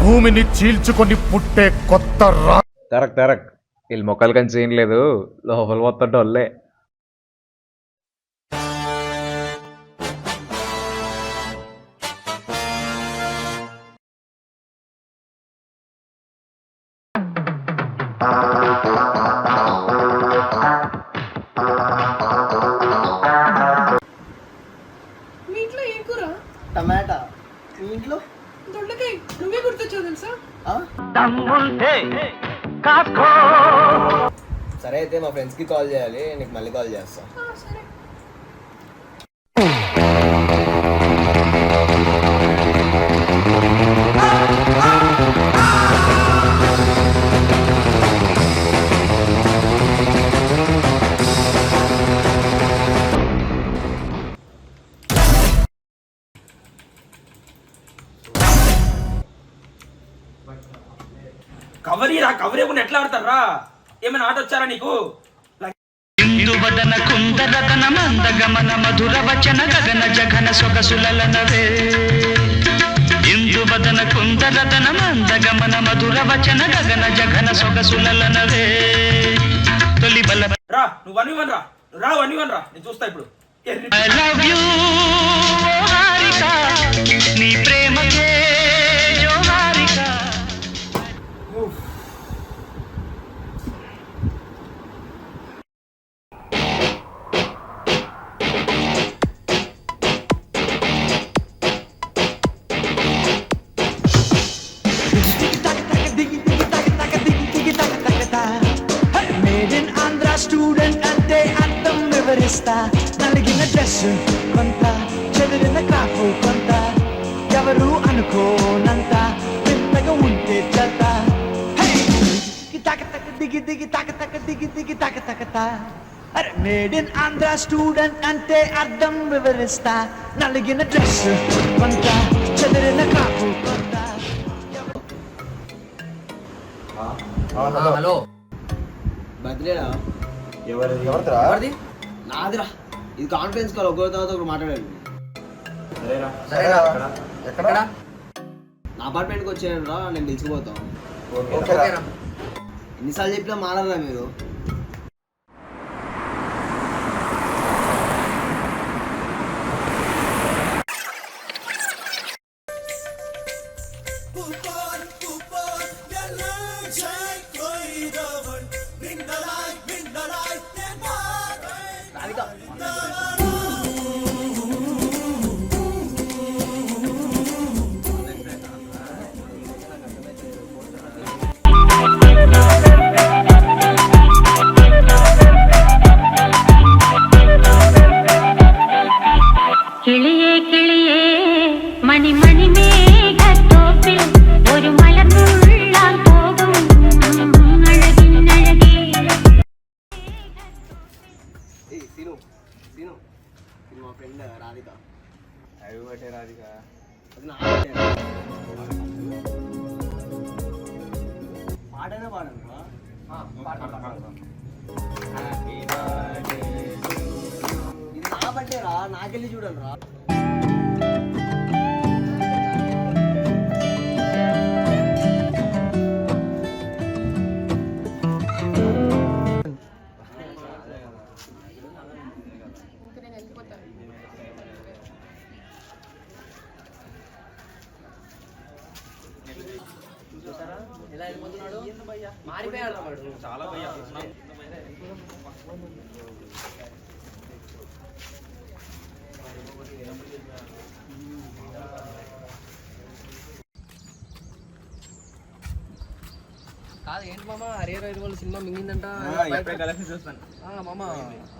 భూమిని చీల్చుకొని పుట్టే కొత్త కరెక్ట్ వీళ్ళు మొక్కలు కంచి ఏం లేదు, లోపల మొత్తం డొల్లే. మీ ఇంట్లో ఏం కూర? టమాటా. మీ ఇంట్లో? దొండకాయ. నువ్వే గుర్తొచ్చావు తెలుసా? సరే అయితే మా ఫ్రెండ్స్కి కాల్ చేయాలి, నీకు మళ్ళీ కాల్ చేస్తా. సరే. కవరీ ఎట్లా ఆడతారా? ఏమైనా ఆట వచ్చారా నీకు? ఇందువదన కుందరదన మందగమన మధుర వచన గగన జఘన సొగసులనవే. ఇందువదన కుందరదన మందగమన మధుర వచన గగన జఘన సొగసులనవే. తొలి బల రా నువ్వు 1v1 రా, రా 1v1 రా, నేను చూస్తా ఇప్పుడు. ఐ లవ్ యూ హారిక, నీ ప్రేమకే జో హారిక. మేడ్ ఇన్ ఆంధ్ర స్టూడెంట్ అంటే అర్థం వివరిస్తా. నలిగిన డ్రెస్ కొంత, చెదిరిన క్రాఫ్ కొంత, ఎవరు అనుకోనంత వింతగా ఉంటే చెత్త. దిగి దిగి తక తక దిగి దిగి తక తక. అరే మేడ్ ఇన్ ఆంధ్ర స్టూడెంట్ అంటే అర్థం వివరిస్తా. నలిగిన డ్రెస్ కొంత, చెదిరిన క్రాఫ్ కొంత. హలో, బర్త్డేరా? ఎవరిది? నాదిరా. ఇది కాన్ఫరెన్స్ కాల్, ఒకరి తర్వాత ఒకరు మాట్లాడారు. ఎక్కడ? నా అపార్ట్మెంట్కి వచ్చాను రా, నేను పిలిచిపోతాం. ఎన్నిసార్లు చెప్పినా మాట్లాడరా మీరు? കിളിയേ കിളിയേ മണിമണി മേഘത്തോപ്പിൽ ഒരു മലർന്നുള്ളാൻ പോകും അഴകിനഴകേ. తిను మా ఫ్రెండ్ రాధిక. అది నా పాటనే పాడండి. ఇది నా బర్త్డే రా, నాకెళ్ళి చూడండి రా. ఎలా వెళ్ళిపోతున్నాడు? మారిపోయాడు వాడు. చాలా భయ్యా. కాదు ఏంటి మామ, హరియర్ వాళ్ళు సినిమా మింగిందంట. మామ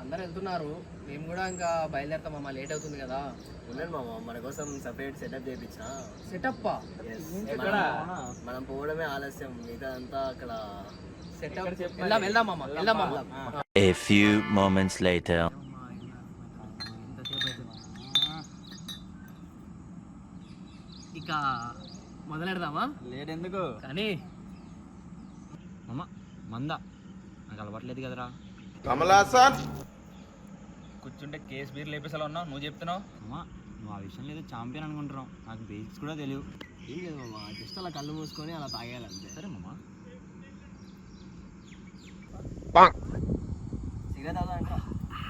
అందరు వెళ్తున్నారు, మేము కూడా ఇంకా బయలుదేరుతాం మామ, లేట్ అవుతుంది కదా. ఉన్నాను మామ, మన కోసం సెపరేట్ సెటప్ చేయించా. సెటప్ మనం పోవడమే ఆలస్యం, మిగతా అంతా అక్కడ సెటప్. వెళ్దాం మామ, వెళ్దాం మామ. A few moments later. ఇక మొదలెడదామా? లేట్ ఎందుకు కానీ మందా నాకు అలవాట్లేదు కదరా. కమలాసన్ కూర్చుంటే కేసు బీర్ లేపేసాలో ఉన్నావు, నువ్వు చెప్తున్నావు. అమ్మా నువ్వు ఆ విషయంలో ఏదో ఛాంపియన్ అనుకుంటున్నావు, నాకు బేసిక్స్ కూడా తెలియదు. ఏం లేదు మామ, జస్ట్ అలా కళ్ళు మూసుకొని అలా తాగేయాలి అంతే. సరే మామ. సిగరెట్ తాగుదా అంటారా?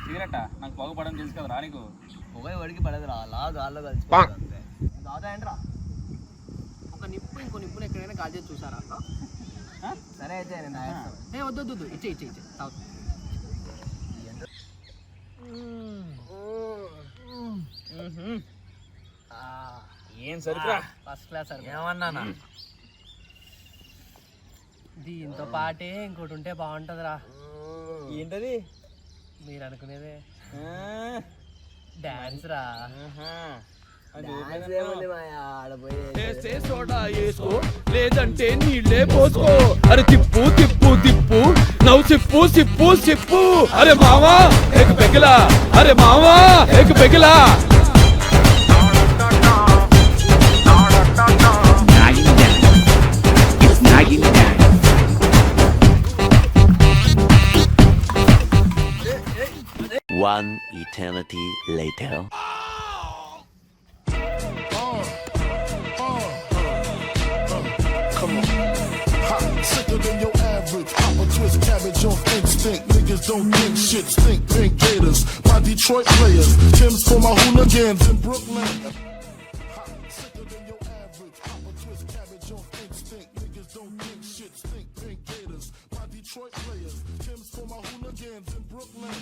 సిగరెట్టా నాకు పొగపడడం తెలుసు కదా రా నీకు. పొగ వడికి పడదు రా, లా గాల్లో కలిసిపోతుంది అంతే. తాగుదా అంటారా? ఒక నిప్పు ఇంకో నిప్పుని ఎక్కడైనా కాల్ చేసి చూసారా? సరే అయితే నేను తాగేస్తాను. వద్దు వద్దు వద్దు, ఇచ్చే ఇచ్చే ఇచ్చే తాగు. ఏం సరుకురా? ఫస్ట్ క్లాస్ సరుకు. ఏమన్నానా? దీంతో పాటే ఇంకోటి ఉంటే బాగుంటుందిరా. ఏంటది? మీరు అనుకునేదే డాన్స్ రా. సోడా వేసుకో లేదంటే నీళ్ళే పోసుకో. అరే తిప్పు తిప్పు తిప్పు నవ్వు సిప్పు సిప్పు సిప్పు. అరే మావా ఎగ్ పెగిలా, అరే మావా egg పెగిలా. One eternity later. Come on. Hot, sicker than your average. Pop a twist cabbage off instinct. Niggas don't think shit. Stink pink gators. My Detroit players. Tim's for my hooligans in Brooklyn. Hot, sicker than your average. Pop a twist cabbage off instinct. Niggas don't think shit. Stink pink gators. My Detroit players. Tim's for my hooligans in Brooklyn.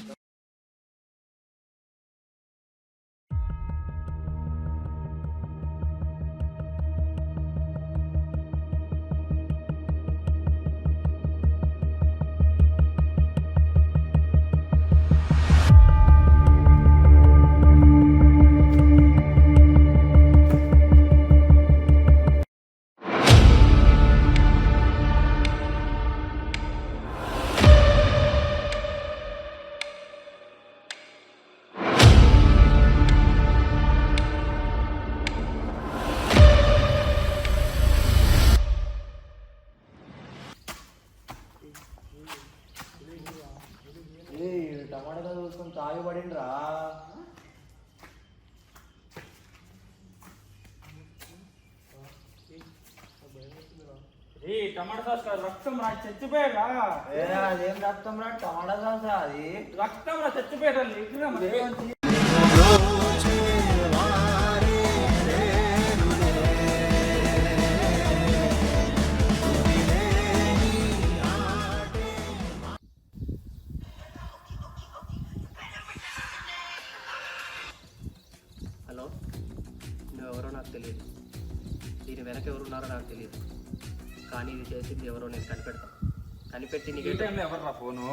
టమాటా చూసుకొని తాగిపడిండ్రా. టమాటా sauce కాదు, రక్తం రా, చచ్చిపోయారా? అదేం రక్తం రా, టమాటా sauce రా అది. రక్తం రా, చచ్చిపోయారా? లిటరా మరి. హలో, నువ్వెవరో నాకు తెలియదు, దీని వెనక ఎవరున్నారో నాకు తెలియదు, కానీ ఇది చేసింది ఎవరో నేను కనిపెడతాను. కనిపెట్టి ఈ నీకు టైంలో ఎవర్రా ఫోను?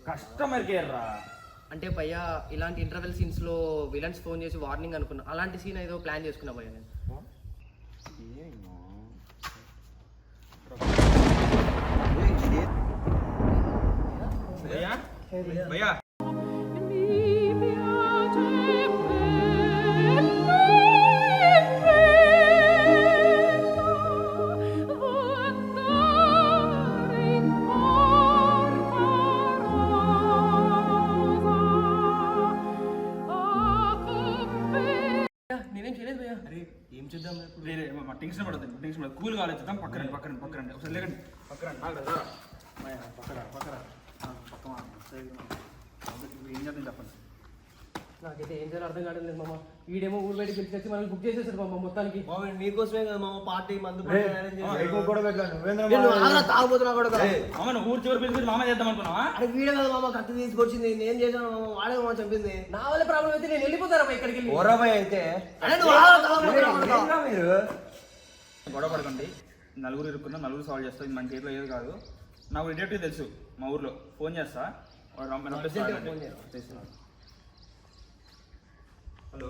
కస్టమర్ కేర్ రా. అంటే భయ్యా, ఇలాంటి ఇంటర్వెల్ సీన్స్లో విలన్స్ ఫోన్ చేసి వార్నింగ్ అనుకున్నా. అలాంటి సీన్ ఏదో ప్లాన్ చేసుకున్నా భయ్యా నేను. భయ్యా భయ్యా నేనేం చేయలేదు భయ్యా. అరే ఏం చూద్దాం ఇప్పుడు? రే టెన్షన్ పడదు, టెన్షన్ పడదు. కూల్గా ఆలోచిద్దాం. పక్కన పక్కన పక్కన ఒకసారి లేకండి. పక్కన పక్కన పక్కన ఏం చేద్దాం చెప్పండి. నాకైతే ఏం చేయాలో అర్థం కావడం లేదు మామ. వీడేమో ఊరు బయటకి పిలిచి మనల్ని బుక్ చేసేసాడు మామ మొత్తానికి. నీకోసమే కదా మామ పార్టీ మందు తాగుపోతున్నా కూడా. అవును, ఊరు చివరి పిలిచి మామ చేద్దాం అనుకున్నావా? అరే వీడే కదా మామ కత్తి తీసుకొచ్చింది, నేను చేశాను మామ, వాడే మామ చంపింది. నా వల్ల ప్రాబ్లం అయితే నేను వెళ్ళిపోతారా ఇక్కడికి వెళ్ళి. ఓరాబాయ్ అయితే మీరు గొడవ పడకండి. నలుగురు ఇరుక్కున్నా, నలుగురు సాల్వ్ చేస్తాం. ఇది మన చేతిలో ఏది కాదు. నాకు రిలేటివ్ తెలుసు మా ఊర్లో, ఫోన్ చేస్తా. హలో,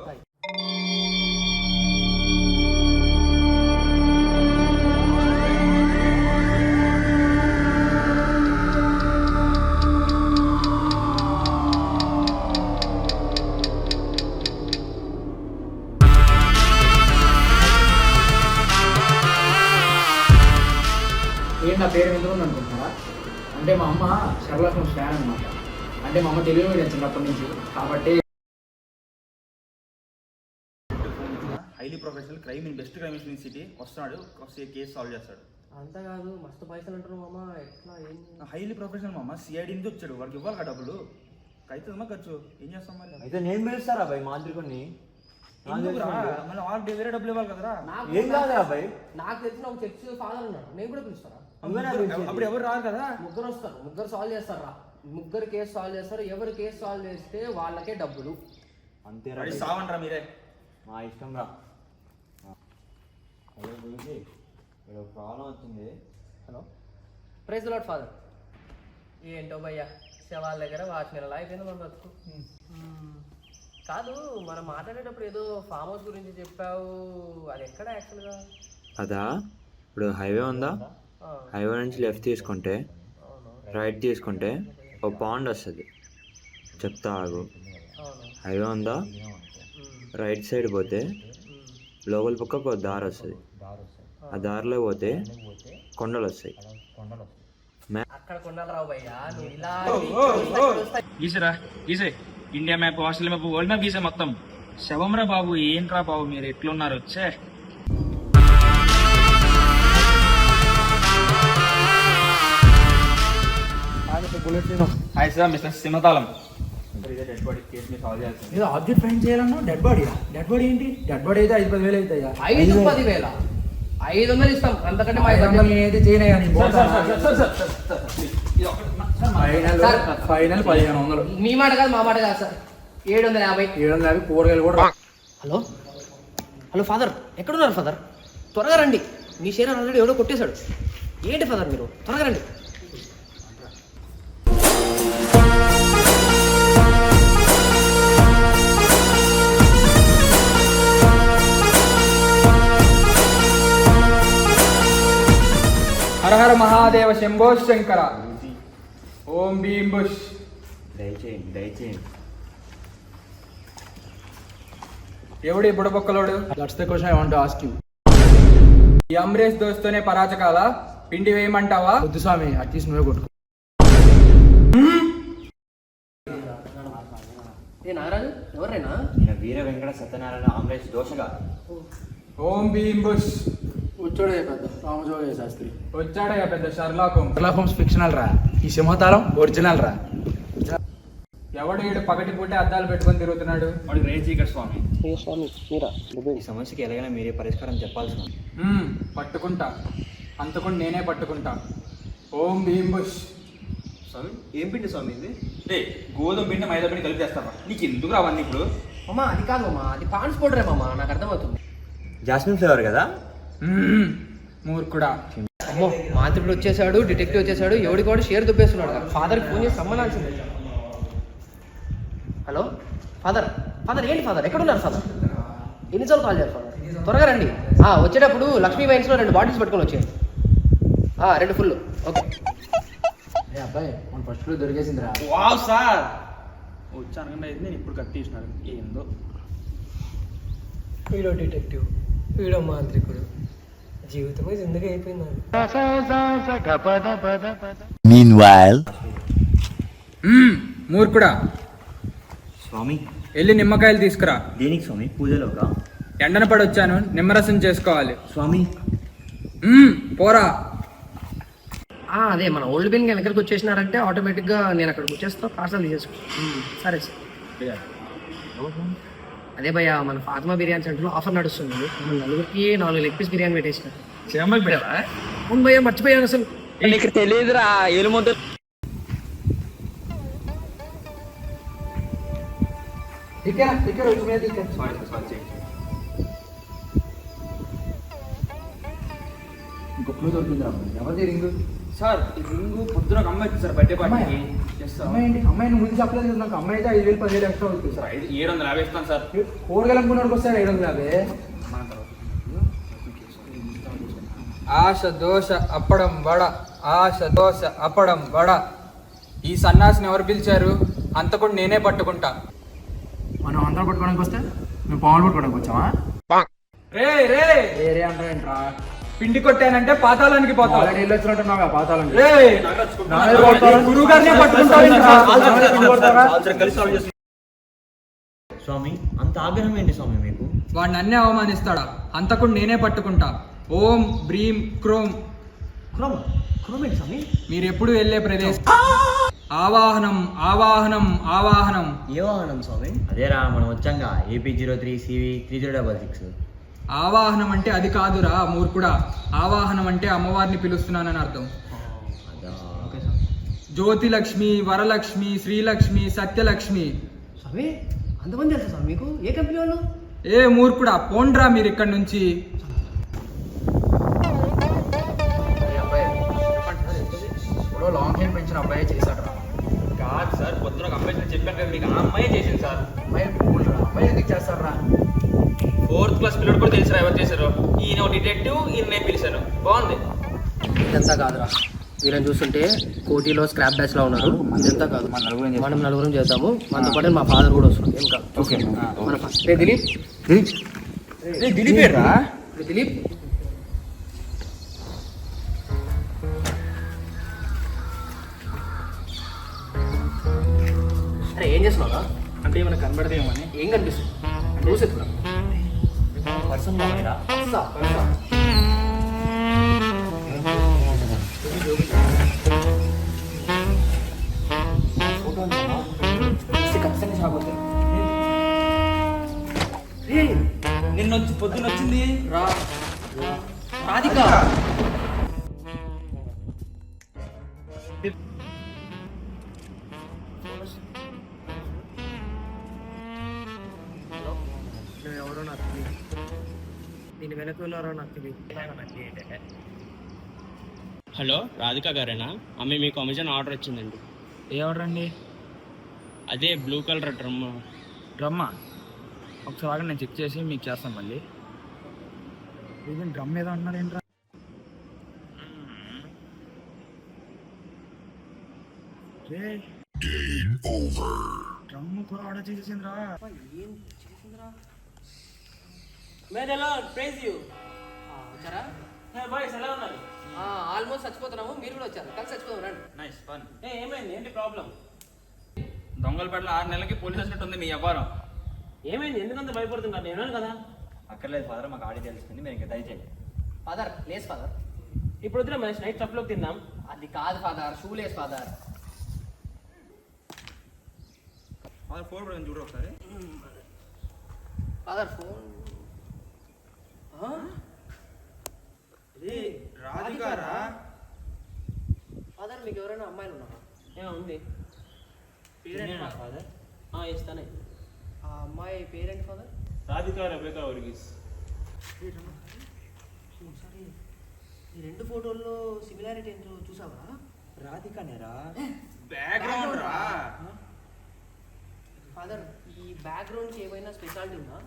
నా పేరు ఎందుకు ఉంది అనుకుంటున్నారా? అంటే మా అమ్మ షర్లాక్ హోమ్స్ ఫ్యాన్ అనమాట. అంటే మా అమ్మ తెలుగు మీడియం చిన్నప్పటి నుంచి, కాబట్టి highly professional crime in best crime in city వస్తున్నాడు, కేసు సాల్వ్ చేస్తాడు. అంతా కాదు మస్తు పైసలు అంటున్నావు మామ, ఎట్లా ఏం హైలీ ప్రొఫెషనల్ మామ, సిఐడి నుంచి వచ్చాడు, వాడికి ఇవ్వాలి కదా డబ్బులు, అవుతుందమ్మా ఖర్చు, ఏం చేస్తాం మరి? అయితే నేను పిలుస్తారా భయ్ మాంత్రికుడిని? మళ్ళీ వాళ్ళకి వేరే డబ్బులు ఇవ్వాలి కదరా. ఏం కాదురా భయ్, నాకు తెలిసిన ఒక చర్చ్ ఫాదర్ ఉన్నాడు, నేను కూడా పిలుస్తారా? అప్పుడు ఎవరు రారు కదా. ముగ్గురు వస్తారు, ముగ్గురు సాల్వ్ చేస్తారా, ముగ్గురు కేసు సాల్వ్ చేస్తారు, ఎవరు కేసు సాల్వ్ చేస్తే వాళ్ళకే డబ్బులు. అంతేరా వాడి సావంటారా మీరే? మా ఇష్టం రా. హలో గురించి ఇక్కడ ప్రాబ్లం వచ్చింది. Hello, praise lord father. ఏంటో భయ్యా, శవాల దగ్గర వాచ్మెన్ అయిపోయింది మన బతుకు. కాదు, మనం మాట్లాడేటప్పుడు ఏదో ఫామ్ హౌస్ గురించి చెప్పావు, అది ఎక్కడ యాక్చువల్గా? అదా, ఇప్పుడు హైవే ఉందా, హైవే నుంచి లెఫ్ట్ తీసుకుంటే రైట్ తీసుకుంటే ఒక పాండ్ వస్తుంది, చెప్తా ఆగు. హైవే ఉందా, రైట్ సైడ్ పోతే లోపల పక్క ఒక దారి వస్తుంది, ఆ దారిలో పోతే కొండలు వస్తాయి. అక్కడ కొండలు రావు భయ్యా, నువ్వు ఇలా గీసరా గీసే, India map, Australia map, world map గీసే మొత్తం. శవంరా బాబు, ఏంట్రా బాబు మీరు ఎట్లున్నారు? వచ్చే hi sir, mister Simhatalam. Dead body case మీరు సాల్వ్ చేయాల్సింది. ఏదో ఆబ్జెక్ట్ ఫైండ్ చేయాలన్నా డెడ్ బాడీ. డెడ్ బాడీ ఏంటి? డెడ్ బాడీ అయితే 5-10 వేలు అవుతాయా? 5-10 500 ఇస్తాం, అంతకంటే అయితే చేయలే కానీ ఫైనల్ 1500. మీ మాట కాదు మా మాట కాదు సార్, 750. 750 కూరగాయలు కూడా. హలో హలో ఫాదర్, ఎక్కడున్నారు ఫాదర్? త్వరగా రండి, మీ షేర్ ఆల్రెడీ ఎవడో కొట్టేశాడు. ఏంటి ఫాదర్ మీరు త్వరగా రండి. హర హర మహాదేవ శంభో శంకర, ఓం భీం బుష్. దయచేయండి. ఎవడి బుడబొక్కలోడు? That's the question I want to ask you. ఈ అమ్రేష్ దోస్తోనే పరాచకాల పిండి వేయమంటావా? వద్దు స్వామి, అట్లీస్ట్ నువ్వే కొట్టుకో. ఏ నాగరాజు, ఎవరైనా? నేను వీర వెంకట సత్యనారాయణ అమరేష్ దోషగా. ఓం భీం బుష్. వచ్చాడే పెద్ద రామజోగయ్య శాస్త్రి. వచ్చాడయ్యా పెద్ద Sherlock homes. Sherlock Holmes fictional రా, ఈ సింహతాళం ఒరిజినల్ రా. ఎవడు వీడు పగటి పూటే అద్దాలు పెట్టుకొని తిరుగుతున్నాడు? వాడు రేచీకర్ స్వామి. ఈ సమస్యకి ఎలాగైనా మీరే పరిష్కారం చెప్పాల్సి ఉంది. పట్టుకుంటా, అంతకుండా నేనే పట్టుకుంటా. ఓం భీం బుష్. స్వామి ఏం పిండి స్వామి ఇది? గోధుమ పిండి మైదా పిండి కలిపి చేస్తావా? నీకు ఎందుకు రావన్నీ ఇప్పుడు? అమ్మా అది కాదు అమ్మా, అది పాండ్స్ పౌడరే మామ, నాకు అర్థమవుతుంది. జాస్మిన్ ఫ్లేవర్ కదా? మూర్ఖుడా. అమ్మో, మాంత్రికుడు వచ్చేసాడు, డిటెక్టివ్ వచ్చేసాడు, ఎవడికి వాడు షేర్ దుబ్బేస్తున్నాడు. ఫాదర్కి ఫోన్ చేసి సమ్మనాల్సిందే. హలో ఫాదర్, ఫాదర్ ఏంటి ఫాదర్, ఎక్కడున్నారు ఫాదర్? ఎన్నిసార్లు కాల్ చేయాలి ఫాదర్? త్వరగా రండి. వచ్చేటప్పుడు లక్ష్మీ వైన్స్లో 2 బాటిల్స్ పట్టుకొని వచ్చేయండి, 2 ఫుల్. ఓకే. ఏ అబ్బాయి, మన ఫస్ట్ ఫ్లో దొరికేసిందిరా. వావ్ సార్, వచ్చాను నేను ఇప్పుడు కట్టేసినాడు. ఏందో వీడో డిటెక్టివ్, వీడో మాంత్రికుడు, జీవితమే జిందగీ అయిపోయింది. Meanwhile, మూర్ఖుడా. స్వామి వెళ్ళి నిమ్మకాయలు తీసుకురా. దేనికి స్వామి? పూజలోగా? ఎండన పడి వచ్చాను, నిమ్మరసం చేసుకోవాలి. స్వామి పోరా. అదే మన ఓల్డ్ బిన్ వెనకరికి వచ్చేసినారంటే ఆటోమేటిక్గా నేను అక్కడికి వచ్చేస్తా, పార్సల్ తీసేసుకో. సరే సార్. అదే భయ్యా, మన ఫాతిమా బిర్యానీ సెంటర్లో ఆఫర్ నడుస్తుంది. మన నలుగురికి 4 లెగ్ పీస్ బిర్యానీ పెట్టేసిన. అవును భయ్యా, మర్చిపోయాను అసలు. నీకు తెలియదురా ఏలు ముందు. ఇంకొకరు దొరికిందిరా. ఎవరిది రింగు? సార్ ఈ రింగు పొద్దున ఒక అమ్మాయి సార్, బర్త్డే పార్టీకి. అమ్మాయి ఏంటి? అమ్మాయి నువ్వు ముందు చెప్పలేదు నాకు. అమ్మాయి అయితే 5,000-10,000 ఎక్స్ట్రా అవుతుంది సార్. 750 ఇస్తాను సార్. కూరగాయలు అమ్ముకున్నాడు వస్తాడు 750. ఆశ దోశ అప్పడం వడ, ఆశ దోశ అప్పడం వడ. ఈ సన్నాసిని ఎవరు పిలిచారు? అంతకుండా నేనే పట్టుకుంటా. మనం అందరం పట్టుకోవడానికి వస్తే మేము పావులు పట్టుకోవడానికి వచ్చామా? రే రే వేరే అంటారేంట్రా? పిండి కొట్టానంటే పాతాళానికి పోతావు. ఆల్రెడీ వెళ్ళి వచ్చినట్టున్నావా పాతాళానికి? గురువు గారినే పట్టుకుంటావు. స్వామి అంత ఆగ్రహం ఏంటి స్వామి మీకు? వాడిని అన్నీ అవమానిస్తాడా? అంతకుడు నేనే పట్టుకుంటా. ఓం బ్రీం క్రోమ్. మీరు ఎప్పుడు వెళ్ళే ప్రదేశం ఆవాహనం ఆవాహనం ఆవాహనం. ఏ వాహనం స్వామి? అదేరా మనం వచ్చాంగా AP03 CV 3066. ఆవాహనం అంటే అది కాదురా మూర్ఖుడా. ఆవాహనం అంటే అమ్మవారిని పిలుస్తున్నానని అర్థం. జ్యోతిలక్ష్మి, వరలక్ష్మి, శ్రీలక్ష్మి, సత్యలక్ష్మి. స్వామి అంతమంది తెలుసా స్వామి మీకు? ఏ కంపెనీ వాళ్ళు? ఏ మూర్ఖుడా, పోండ్రా మీరు ఇక్కడి నుంచి. ఇప్పుడు లాంగ్ హెయిర్ పెంచిన అబ్బాయి చేశాడు రా. కాదు సార్, పొద్దున ఒక అమ్మాయి చెప్పాను కదా మీకు, ఆ అమ్మాయి చేసింది సార్. అమ్మాయి కూల్ రా, అబ్బాయి ఎందుకు చేస్తాడు రా? 4th క్లాస్ పిల్లడు కూడా తెలుసురా ఎవరు చేశారు. ఈయన డిటెక్టివ్, ఈయన నేను పిలిచాను. బాగుంది. ఇదంతా కాదురా, వీళ్ళని చూస్తుంటే కోటిలో స్క్రాప్ బ్యాచ్ లో ఉన్నారు. ఇదంతా కాదు, మనం నలుగురం చేద్దాము. మనతో పాటు మా ఫాదర్ కూడా వస్తుంది. ఏం కాదు. ఓకే మన ఫస్ట్ దిలీప్. దిలీప్ రా. దిలీప్ అరే ఏం చేస్తున్నావురా? అంటే ఏమైనా కనబడదేమని. ఏం కనిపిస్తుంది? చూసేస్తున్నా పర్సన్ ఖచ్చితంగా షాక్ అవుతాయి. నిన్న వచ్చి పొద్దున్న వచ్చింది రా రాధిక. ఎవరో నాకు తెలియదు. దీని వెనక ఉన్నారో నాకు తెలియదు. హలో రాధిక గారేనా? ఆమె మీకు అమెజాన్ ఆర్డర్ వచ్చిందండి. ఏ ఆర్డర్ అండి? అదే బ్లూ కలర్ డ్రమ్. డ్రమ్మా? ఒకసారి నేను చెక్ చేసి మీకు చేస్తాను మళ్ళీ. డ్రమ్ ఏదో అన్నారు ఏంట్రా? డ్రమ్ కూడా ఆర్డర్ చేసేసిందిరా. ఏం చేసిందిరా? వచ్చారా? ఆల్మోస్ట్ చచ్చిపోతున్నాము. మీరు కూడా వచ్చారు. కలిసి చచ్చిపోతాం రండి. Nice fun. ఏమైంది? ఏంటి ప్రాబ్లం? దొంగలపేటలో 6 నెలలకి పోలీసు వచ్చినట్టుంది మీ వ్యవహారం. ఏమైంది? ఎందుకంత భయపడుతున్నారు? నేను కదా. అక్కర్లేదు ఫాదర్, మాకు ఆడి తెలుస్తుంది. మీరు ఇంకా దయచేయండి. Father lace father. ఇప్పుడు వద్దులే మనిషి, నైట్ స్టఫ్లోకి తిందాం. అది కాదు father, shoe lace father. Phone కూడా చూడు ఒకసారి. Father phone. రాధికారా? ఫాదర్ మీకు ఎవరైనా అమ్మాయిలు ఉన్నారా? ఏముంది? ఫాదర్ ఇస్తానే. ఆ అమ్మాయి parent father? Radhika Rebecca Varghese. ఒకసారి ఈ రెండు ఫోటోల్లో సిమిలారిటీ ఏంటో చూసావా? రాధికనేరా? బ్యాక్గ్రౌండ్ రా. ఫాదర్ ఈ బ్యాక్గ్రౌండ్కి ఏమైనా స్పెషాలిటీ ఉందా?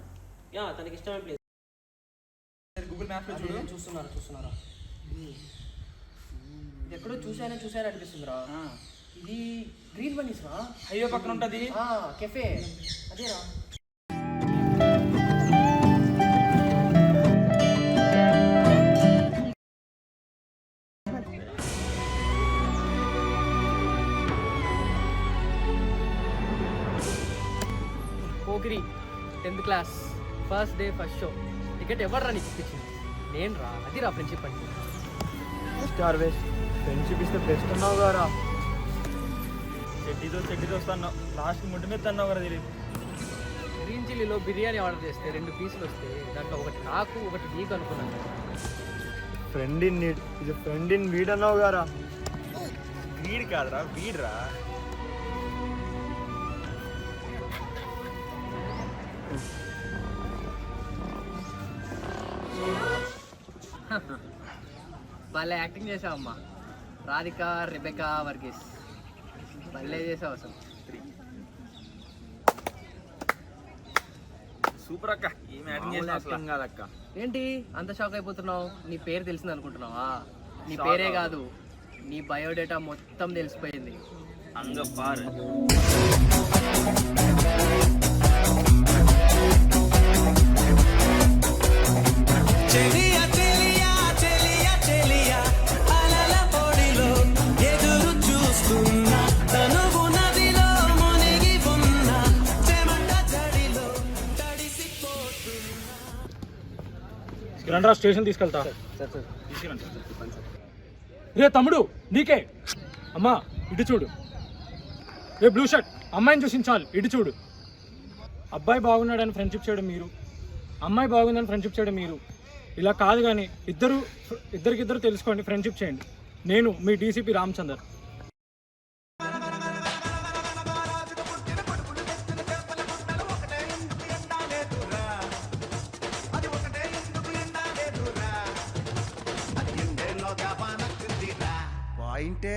తనకి ఇష్టమైన ప్లేస్. గూగుల్ మ్యాప్ లో చూడు. చూస్తున్నారా? ఇది ఎక్కడో చూసానే అనిపిస్తుందిరా. ఇది గ్రీన్ బన్నీస్ రా. హైవే పక్కన ఉంటది కెఫే. అదేరా. పోగిరి 10th class first day first show. Ticket ఎవరు రా నీకు ఇప్పించింది? నేను రా. అది రా ఫ్రెండ్షిప్ అంటే. స్టార్ వేస్ట్ ఫ్రెండ్షిప్ ఇస్తే బెస్ట్ అన్నావు కదా. చెడ్డీతో వస్తాను. లాస్ట్ ముడ్డు మీద అన్నావు కదా. తెలియదు. గ్రీన్ చిల్లీలో బిర్యానీ ఆర్డర్ చేస్తే 2 పీసులు వస్తే దాంట్లో ఒకటి నాకు ఒకటి నీకు అనుకున్నాను. Friend in need. ఇది ఫ్రెండ్ ఇన్ వీడ్ అన్నావు కదా. వీడ్ కాదురా, వీడ్రా. భలే యాక్టింగ్ చేసావమ్మా. రాధిక రెబెకా వర్గీస్ భలే చేసావు అసలు. సూపర్ అక్క. ఏం యాక్టింగ్ చేసినా కాదక్క. ఏంటి అంత షాక్ అయిపోతున్నావు? నీ పేరు తెలిసింది అనుకుంటున్నావా? నీ పేరే కాదు, నీ బయోడేటా మొత్తం తెలిసిపోయింది. అంగ పారు. అలల పొడిలో ఎదురు చూస్తున్నా, తనువు నదిలో మునిగి ఉన్న చెమట జడిలో రండ్రా స్టేషన్ తీసుకెళ్తా. చెప్పండి సార్. రే తమ్ముడు నీకే. అమ్మా ఇటు చూడు. రే బ్లూ షర్ట్ అమ్మాయిని చూసించాలి, ఇటు చూడు. అబ్బాయి బాగున్నాడని ఫ్రెండ్షిప్ చేయడం మీరు, అమ్మాయి బాగుందని ఫ్రెండ్షిప్ చేయడం మీరు. ఇలా కాదు కానీ ఇద్దరికిద్దరు తెలుసుకోండి, ఫ్రెండ్షిప్ చేయండి. నేను మీ డీసీపీ రామచందర్. పాయింటే